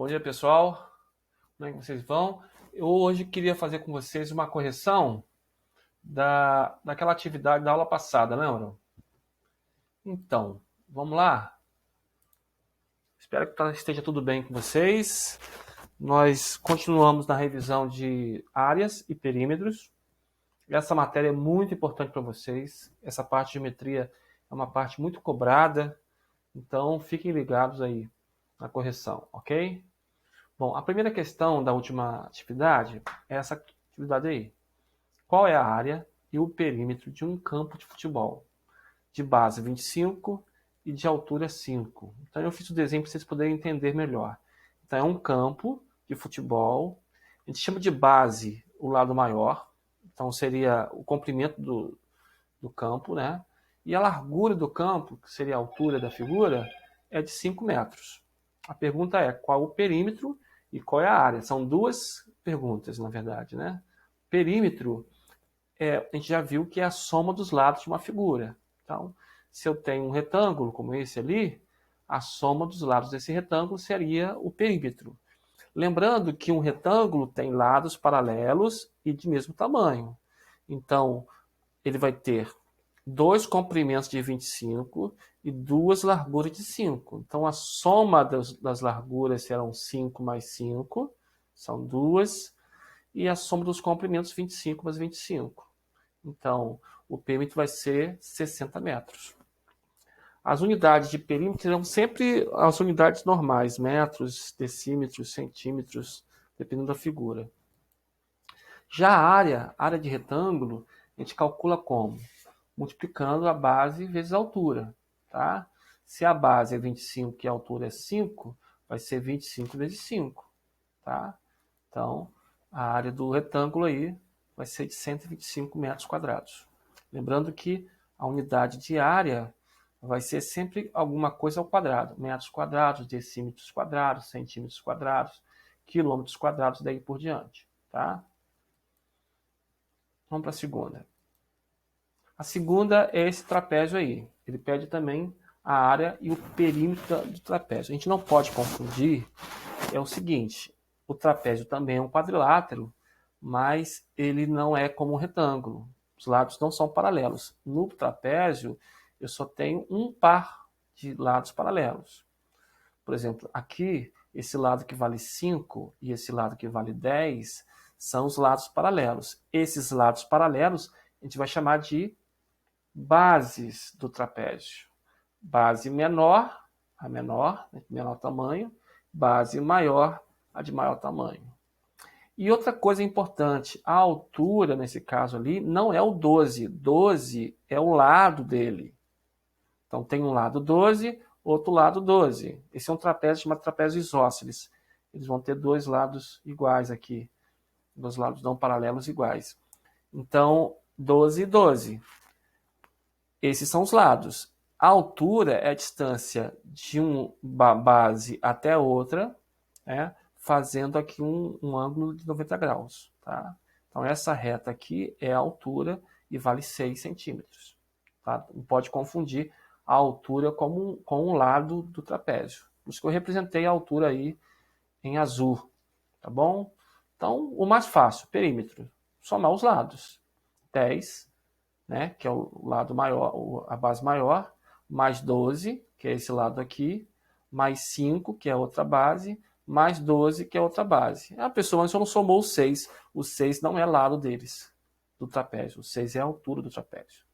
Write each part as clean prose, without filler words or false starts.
Bom dia, pessoal. Como é que vocês vão? Eu hoje queria fazer com vocês uma correção daquela atividade da aula passada, lembram? Então, vamos lá? Espero que esteja tudo bem com vocês. Nós continuamos na revisão de áreas e perímetros. Essa matéria é muito importante para vocês. Essa parte de geometria é uma parte muito cobrada. Então, fiquem ligados aí na correção, ok? Bom, a primeira questão da última atividade é essa atividade aí. Qual é a área e o perímetro de um campo de futebol? De base 25 e de altura 5. Então eu fiz o desenho para vocês poderem entender melhor. Então é um campo de futebol. A gente chama de base o lado maior. Então seria o comprimento do campo, né? E a largura do campo, que seria a altura da figura, é de 5 metros. A pergunta é qual o perímetro e qual é a área? São duas perguntas, na verdade, né? Perímetro, a gente já viu que é a soma dos lados de uma figura. Então, se eu tenho um retângulo como esse ali, a soma dos lados desse retângulo seria o perímetro. Lembrando que um retângulo tem lados paralelos e de mesmo tamanho. Então, ele vai ter dois comprimentos de 25 e duas larguras de 5. Então, a soma das larguras serão 5 mais 5, são duas, e a soma dos comprimentos 25 mais 25. Então, o perímetro vai ser 60 metros. As unidades de perímetro serão sempre as unidades normais, metros, decímetros, centímetros, dependendo da figura. Já a área de retângulo, a gente calcula como? Multiplicando a base vezes a altura. Tá? Se a base é 25 e a altura é 5, vai ser 25 vezes 5. Tá? Então, a área do retângulo aí vai ser de 125 metros quadrados. Lembrando que a unidade de área vai ser sempre alguma coisa ao quadrado. Metros quadrados, decímetros quadrados, centímetros quadrados, quilômetros quadrados, daí por diante. Tá? Vamos para a segunda. A segunda é esse trapézio aí. Ele pede também a área e o perímetro do trapézio. A gente não pode confundir. É o seguinte, o trapézio também é um quadrilátero, mas ele não é como um retângulo. Os lados não são paralelos. No trapézio, eu só tenho um par de lados paralelos. Por exemplo, aqui, esse lado que vale 5 e esse lado que vale 10 são os lados paralelos. Esses lados paralelos a gente vai chamar de bases do trapézio. Base menor, a menor, de menor tamanho, base maior, a de maior tamanho. E outra coisa importante, a altura, nesse caso ali, não é o 12. 12 é o lado dele. Então tem um lado 12, outro lado 12. Esse é um trapézio chamado trapézio isósceles. Eles vão ter dois lados iguais aqui. Dois lados não paralelos iguais. Então, 12 e 12. Esses são os lados. A altura é a distância de uma base até outra, né, fazendo aqui um ângulo de 90 graus. Tá? Então, essa reta aqui é a altura e vale 6 centímetros. Tá? Não pode confundir a altura com o lado do trapézio. Por isso que eu representei a altura aí em azul. Tá bom? Então, o mais fácil, perímetro. Somar os lados. 10, né, que é o lado maior, a base maior, mais 12, que é esse lado aqui, mais 5, que é a outra base, mais 12, que é a outra base. A pessoa só não somou o 6. O 6 não é lado deles, do trapézio. O 6 é a altura do trapézio.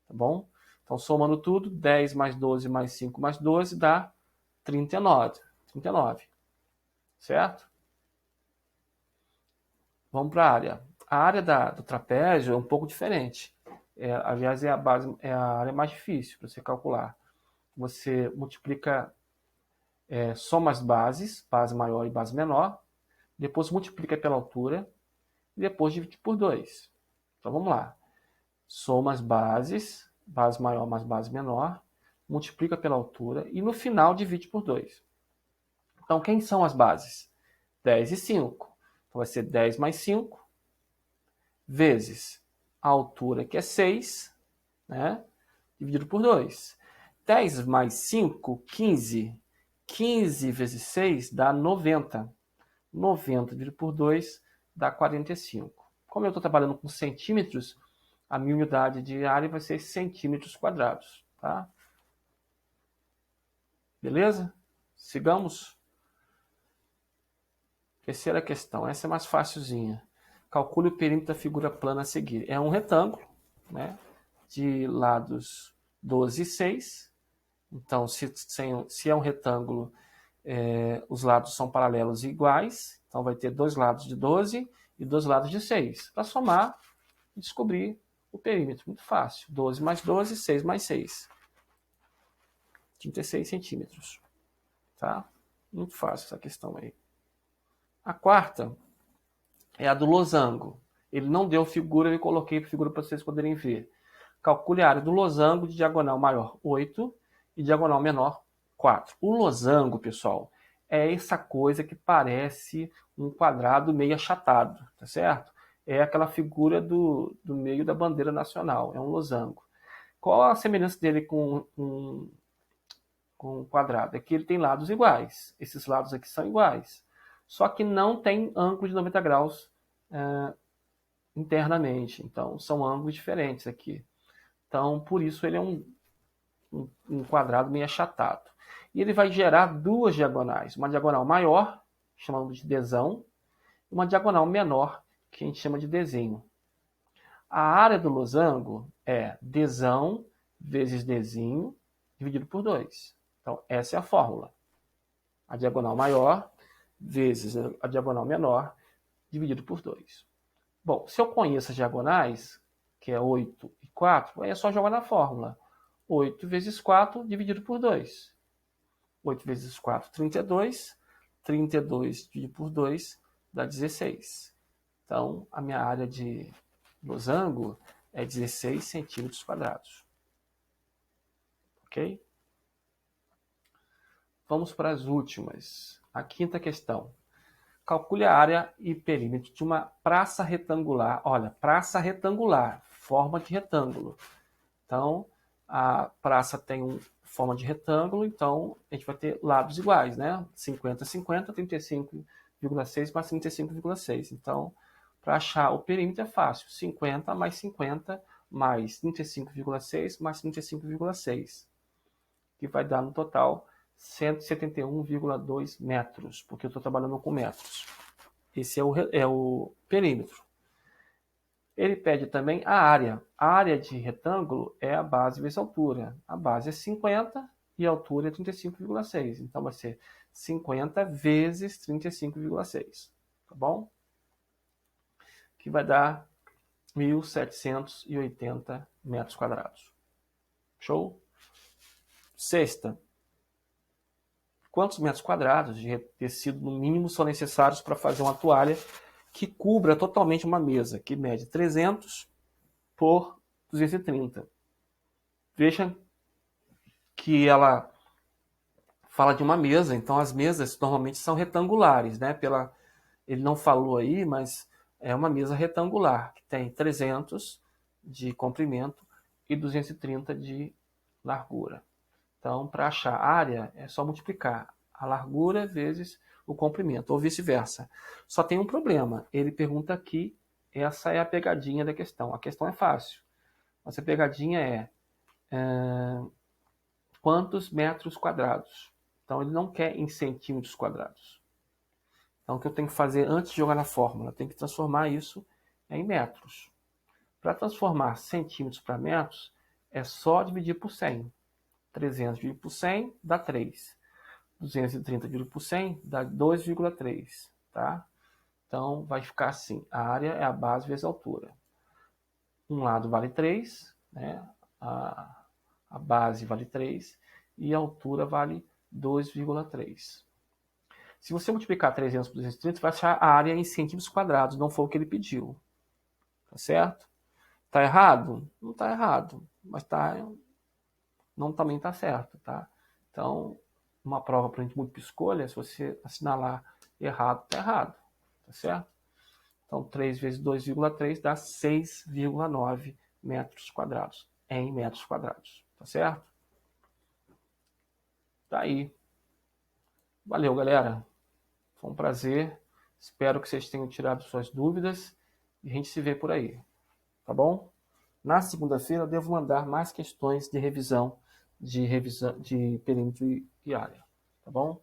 Tá bom? Então, somando tudo, 10 mais 12 mais 5 mais 12 dá 39. 39. Certo? Vamos para a área. A área do trapézio é um pouco diferente. Aliás, é a área mais difícil para você calcular. Você multiplica, soma as bases, base maior e base menor, depois multiplica pela altura, e depois divide por 2. Então vamos lá. Soma as bases, base maior mais base menor, multiplica pela altura, e no final divide por 2. Então quem são as bases? 10 e 5. Então vai ser 10 mais 5, vezes a altura, que é 6, né? Dividido por 2. 10 mais 5, 15. 15 vezes 6 dá 90. 90 dividido por 2 dá 45. Como eu estou trabalhando com centímetros, a minha unidade de área vai ser centímetros quadrados. Tá? Beleza? Sigamos. Terceira questão. Essa é mais facilzinha. Calcule o perímetro da figura plana a seguir. É um retângulo, né, de lados 12 e 6. Então, se é um retângulo, os lados são paralelos e iguais. Então, vai ter dois lados de 12 e dois lados de 6. Para somar e descobrir o perímetro. Muito fácil. 12 mais 12, 6 mais 6. 36 centímetros. Tá? Muito fácil essa questão aí. A quarta é a do losango. Ele não deu figura, eu coloquei figura para vocês poderem ver. Calcule a área do losango de diagonal maior 8 e diagonal menor 4. O losango, pessoal, é essa coisa que parece um quadrado meio achatado, tá certo? É aquela figura do meio da bandeira nacional, é um losango. Qual a semelhança dele com o quadrado? É que ele tem lados iguais. Esses lados aqui são iguais. Só que não tem ângulo de 90 graus internamente. Então, são ângulos diferentes aqui. Então, por isso ele é um quadrado meio achatado. E ele vai gerar duas diagonais. Uma diagonal maior, chamamos de desão, e uma diagonal menor, que a gente chama de desenho. A área do losango é desão vezes desenho dividido por 2. Então, essa é a fórmula. A diagonal maior vezes a diagonal menor dividido por 2. Bom, se eu conheço as diagonais, que é 8 e 4, aí é só jogar na fórmula. 8 vezes 4 dividido por 2. 8 vezes 4, 32. 32 dividido por 2 dá 16. Então, a minha área de losango é 16 centímetros quadrados. Ok? Vamos para as últimas. A quinta questão. Calcule a área e perímetro de uma praça retangular. Olha, praça retangular, forma de retângulo. Então, a praça tem forma de retângulo, então a gente vai ter lados iguais, né? 50, 50, 35,6 mais 35,6. Então, para achar o perímetro é fácil. 50 mais 50 mais 35,6 mais 35,6. Que vai dar no total 171,2 metros, porque eu estou trabalhando com metros. Esse é o perímetro. Ele pede também a área. A área de retângulo é a base vezes a altura. A base é 50 e a altura é 35,6. Então vai ser 50 vezes 35,6. Tá bom? Que vai dar 1.780 metros quadrados. Show? Sexta. Quantos metros quadrados de tecido no mínimo são necessários para fazer uma toalha que cubra totalmente uma mesa, que mede 300 por 230. Veja que ela fala de uma mesa, então as mesas normalmente são retangulares, né? Ele não falou aí, mas é uma mesa retangular, que tem 300 de comprimento e 230 de largura. Então, para achar a área, é só multiplicar a largura vezes o comprimento, ou vice-versa. Só tem um problema. Ele pergunta aqui, essa é a pegadinha da questão. A questão é fácil. Mas a pegadinha é quantos metros quadrados? Então, ele não quer em centímetros quadrados. Então, o que eu tenho que fazer antes de jogar na fórmula? Eu tenho que transformar isso em metros. Para transformar centímetros para metros, é só dividir por 100. 300 dividido por 100 dá 3. 230 dividido por 100 dá 2,3. Tá? Então, vai ficar assim. A área é a base vezes a altura. Um lado vale 3, né? A base vale 3 e a altura vale 2,3. Se você multiplicar 300 por 230, vai achar a área em centímetros quadrados. Não foi o que ele pediu. Tá certo? Tá errado? Não tá errado. Mas não também tá certo, tá? Então, uma prova para múltipla escolha, se você assinalar errado, tá errado. Tá certo? Então, 3 vezes 2,3 dá 6,9 metros quadrados. Em metros quadrados. Tá certo? Tá aí. Valeu, galera. Foi um prazer. Espero que vocês tenham tirado suas dúvidas e a gente se vê por aí, tá bom? Na segunda-feira eu devo mandar mais questões de revisão de perímetro e área, tá bom?